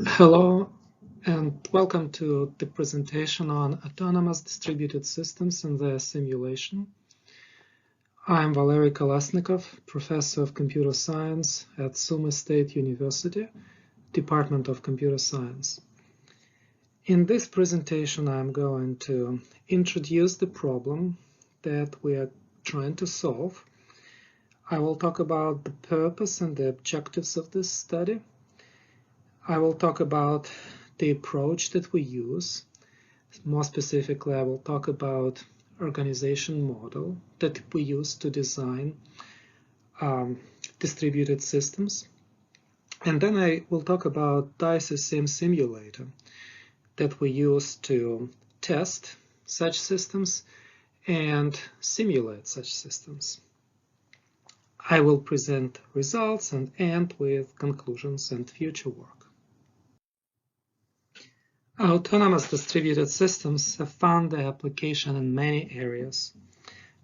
Hello and welcome to the presentation on autonomous distributed systems and their simulation. I'm Valery Kolesnikov, Professor of Computer Science at Sumy State University, Department of Computer Science. In this presentation, I'm going to introduce the problem that we are trying to solve. I will talk about the purpose and the objectives of this study. I will talk about the approach that we use. More specifically, I will talk about organization model that we use to design distributed systems. And then I will talk about DiSy-Sim simulator that we use to test such systems and simulate such systems. I will present results and end with conclusions and future work. Autonomous distributed systems have found their application in many areas.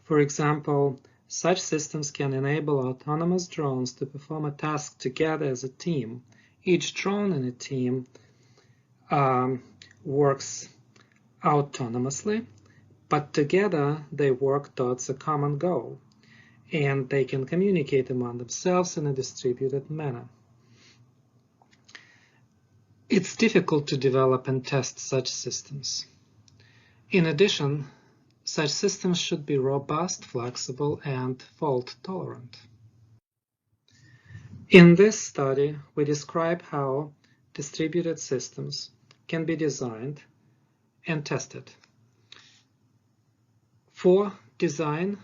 For example, such systems can enable autonomous drones to perform a task together as a team. Each drone in a team works autonomously, but together they work towards a common goal, and they can communicate among themselves in a distributed manner. It's difficult to develop and test such systems. In addition, such systems should be robust, flexible, and fault-tolerant. In this study, we describe how distributed systems can be designed and tested. For design,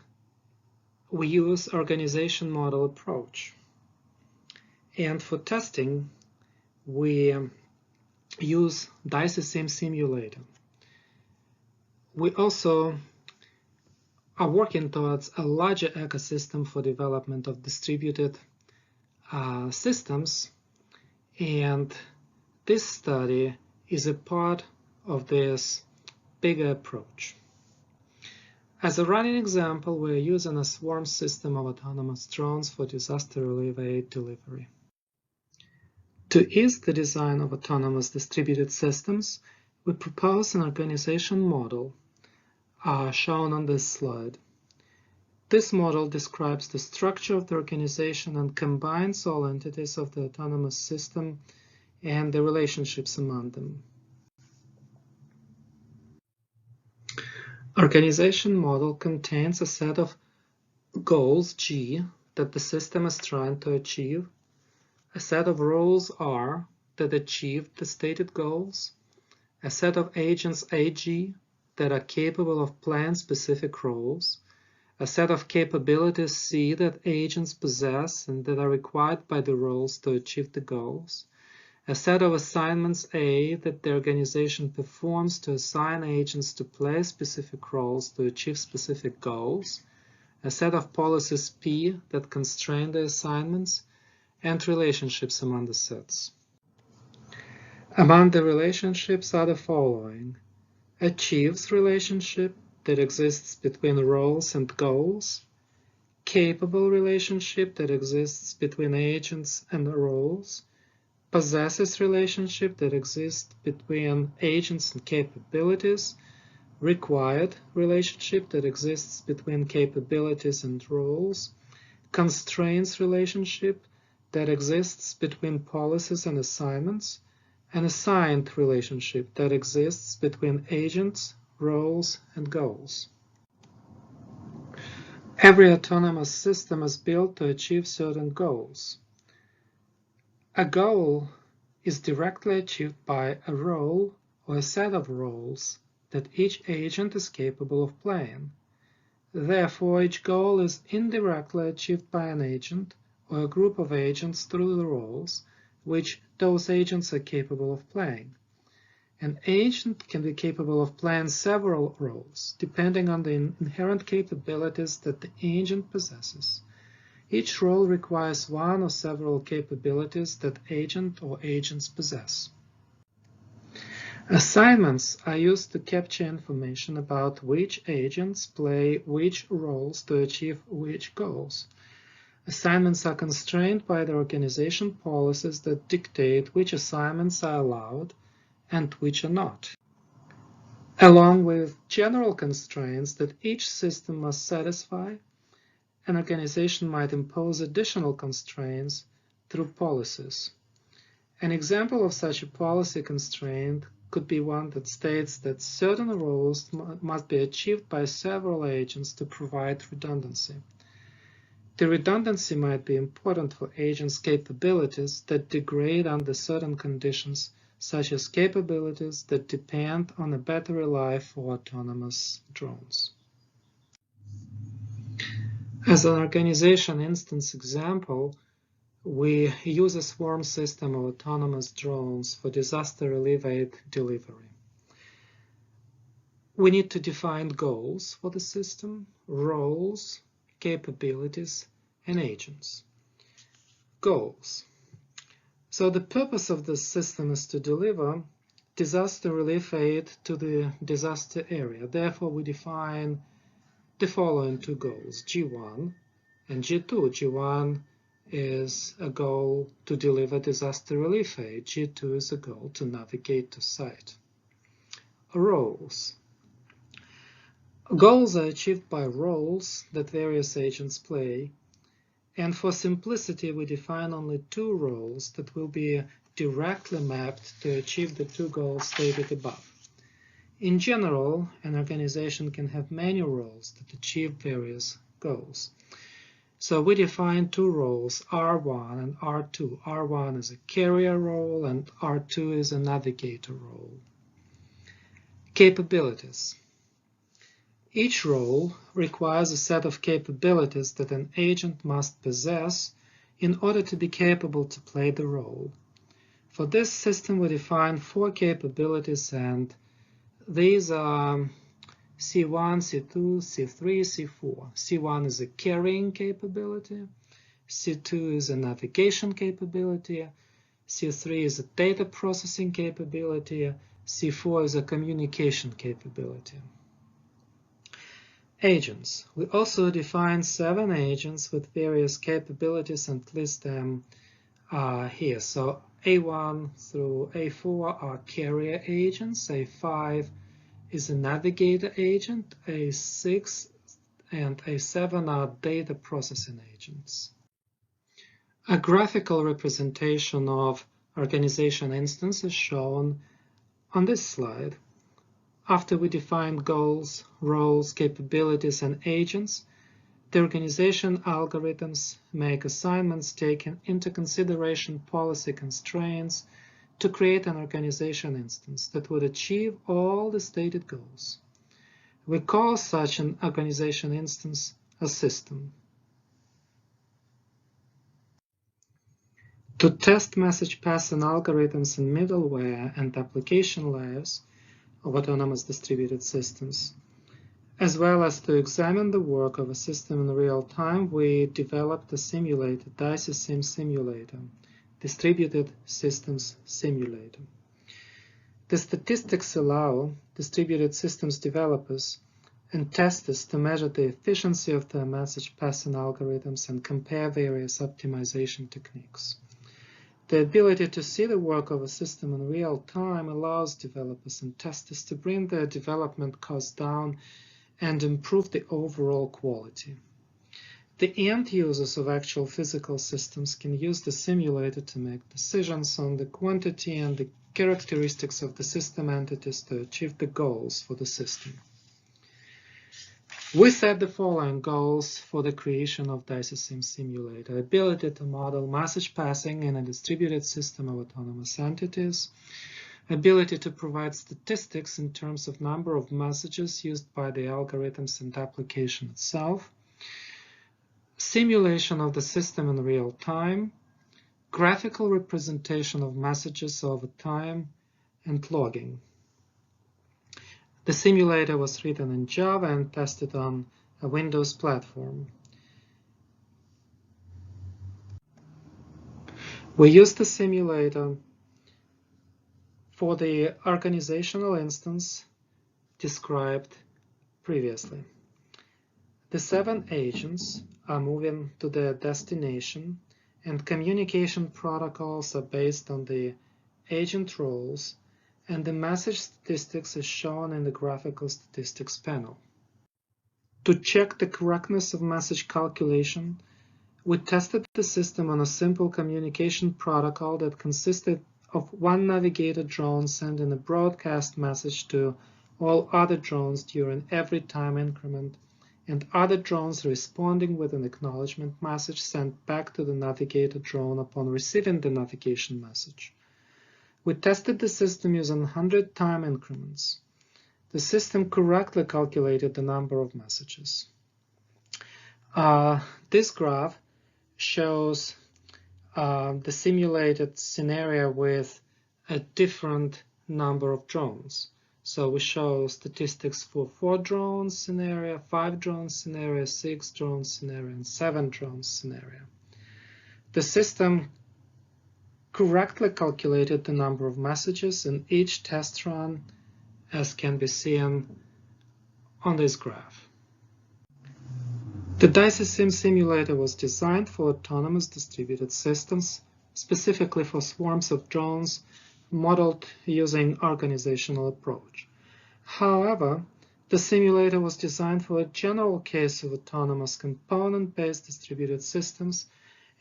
we use organization model approach. And for testing, we use DiSy-Sim simulator. We also are working towards a larger ecosystem for development of distributed systems, and this study is a part of this bigger approach. As a running example, we're using a swarm system of autonomous drones for disaster relief aid delivery. To ease the design of autonomous distributed systems, we propose an organization model shown on this slide. This model describes the structure of the organization and combines all entities of the autonomous system and the relationships among them. Organization model contains a set of goals, G, that the system is trying to achieve, a set of roles R that achieve the stated goals, a set of agents AG that are capable of playing specific roles, a set of capabilities C that agents possess and that are required by the roles to achieve the goals, a set of assignments A that the organization performs to assign agents to play specific roles to achieve specific goals, a set of policies P that constrain the assignments, and relationships among the sets. Among the relationships are the following: achieves relationship that exists between roles and goals, capable relationship that exists between agents and roles, possesses relationship that exists between agents and capabilities, required relationship that exists between capabilities and roles, constraints relationship that exists between policies and assignments, an assigned relationship that exists between agents, roles, and goals. Every autonomous system is built to achieve certain goals. A goal is directly achieved by a role or a set of roles that each agent is capable of playing. Therefore, each goal is indirectly achieved by an agent or a group of agents through the roles which those agents are capable of playing. An agent can be capable of playing several roles, depending on the inherent capabilities that the agent possesses. Each role requires one or several capabilities that agent or agents possess. Assignments are used to capture information about which agents play which roles to achieve which goals. Assignments are constrained by the organization policies that dictate which assignments are allowed and which are not, along with general constraints that each system must satisfy. An organization might impose additional constraints through policies. An example of such a policy constraint could be one that states that certain roles must be achieved by several agents to provide redundancy. The redundancy might be important for agents' capabilities that degrade under certain conditions, such as capabilities that depend on a battery life for autonomous drones. As an organization instance example, we use a swarm system of autonomous drones for disaster relief aid delivery. We need to define goals for the system, roles, capabilities, and agents. Goals. So the purpose of this system is to deliver disaster relief aid to the disaster area. Therefore, we define the following two goals, G1 and G2. G1 is a goal to deliver disaster relief aid. G2 is a goal to navigate to site. Roles. Goals are achieved by roles that various agents play, and for simplicity we define only two roles that will be directly mapped to achieve the two goals stated above. In general, an organization can have many roles that achieve various goals. So we define two roles, R1 and R2. R1 is a carrier role and R2 is a navigator role. Capabilities. Each role requires a set of capabilities that an agent must possess in order to be capable to play the role. For this system, we define four capabilities, and these are C1, C2, C3, C4. C1 is a carrying capability, C2 is a navigation capability, C3 is a data processing capability, C4 is a communication capability. Agents. We also define 7 agents with various capabilities and list them here. So A1 through A4 are carrier agents, A5 is a navigator agent, A6 and A7 are data processing agents. A graphical representation of organization instance is shown on this slide. After we define goals, roles, capabilities, and agents, the organization algorithms make assignments taking into consideration policy constraints to create an organization instance that would achieve all the stated goals. We call such an organization instance a system. To test message passing algorithms in middleware and application layers of autonomous distributed systems, as well as to examine the work of a system in real time, we developed a simulator, DiSy-Sim simulator, distributed systems simulator. The statistics allow distributed systems developers and testers to measure the efficiency of their message passing algorithms and compare various optimization techniques. The ability to see the work of a system in real time allows developers and testers to bring their development costs down and improve the overall quality. The end users of actual physical systems can use the simulator to make decisions on the quantity and the characteristics of the system entities to achieve the goals for the system. We set the following goals for the creation of DiSy-Sim simulator: ability to model message passing in a distributed system of autonomous entities, ability to provide statistics in terms of number of messages used by the algorithms and application itself, simulation of the system in real time, graphical representation of messages over time, and logging. The simulator was written in Java and tested on a Windows platform. We used the simulator for the organizational instance described previously. The 7 agents are moving to their destination, and communication protocols are based on the agent roles, and the message statistics is shown in the graphical statistics panel. To check the correctness of message calculation, we tested the system on a simple communication protocol that consisted of one navigator drone sending a broadcast message to all other drones during every time increment, and other drones responding with an acknowledgement message sent back to the navigator drone upon receiving the navigation message. We tested the system using 100 time increments. The system correctly calculated the number of messages. This graph shows the simulated scenario with a different number of drones. So we show statistics for 4 drones scenario, 5 drones scenario, 6 drones scenario, and 7 drones scenario. The system correctly calculated the number of messages in each test run, as can be seen on this graph. The DiSy-Sim simulator was designed for autonomous distributed systems, specifically for swarms of drones modeled using organizational approach. However, the simulator was designed for a general case of autonomous component-based distributed systems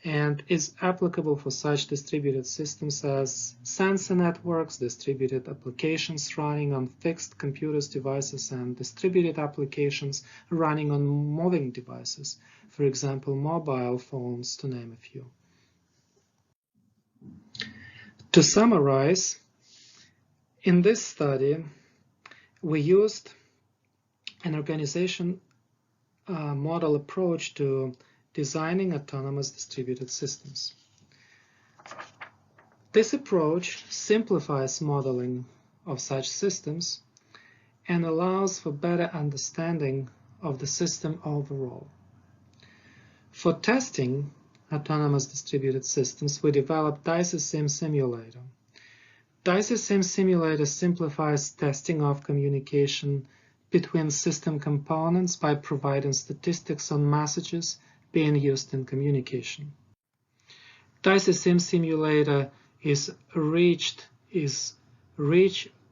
and is applicable for such distributed systems as sensor networks, distributed applications running on fixed computers devices, and distributed applications running on moving devices, for example, mobile phones, to name a few. To summarize, in this study, we used an organization model approach to designing autonomous distributed systems. This approach simplifies modeling of such systems and allows for better understanding of the system overall. For testing autonomous distributed systems, we developed DiSy-Sim simulator. DiSy-Sim simulator simplifies testing of communication between system components by providing statistics on messages being used in communication. DiSy-Sim simulator is rich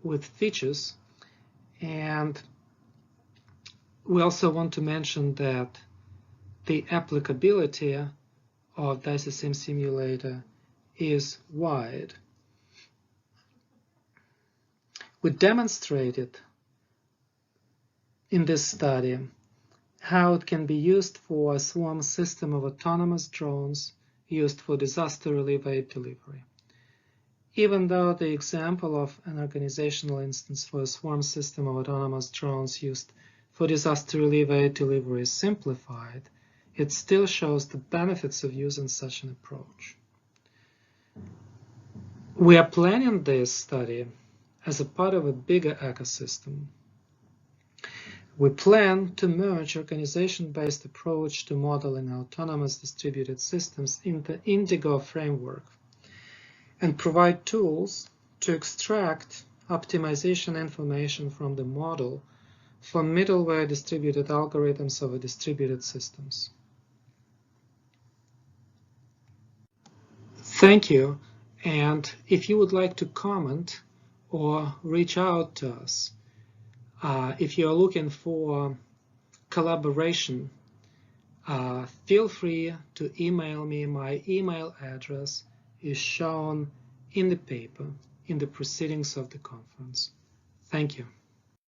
with features, and we also want to mention that the applicability of DiSy-Sim simulator is wide. We demonstrated in this study how it can be used for a swarm system of autonomous drones used for disaster relief aid delivery. Even though the example of an organizational instance for a swarm system of autonomous drones used for disaster relief aid delivery is simplified, it still shows the benefits of using such an approach. We are planning this study as a part of a bigger ecosystem. We plan to merge organization-based approach to modeling autonomous distributed systems in the Indigo framework and provide tools to extract optimization information from the model for middleware distributed algorithms over distributed systems. Thank you, and if you would like to comment or reach out to us, if you're looking for collaboration, feel free to email me. My email address is shown in the paper in the proceedings of the conference. Thank you.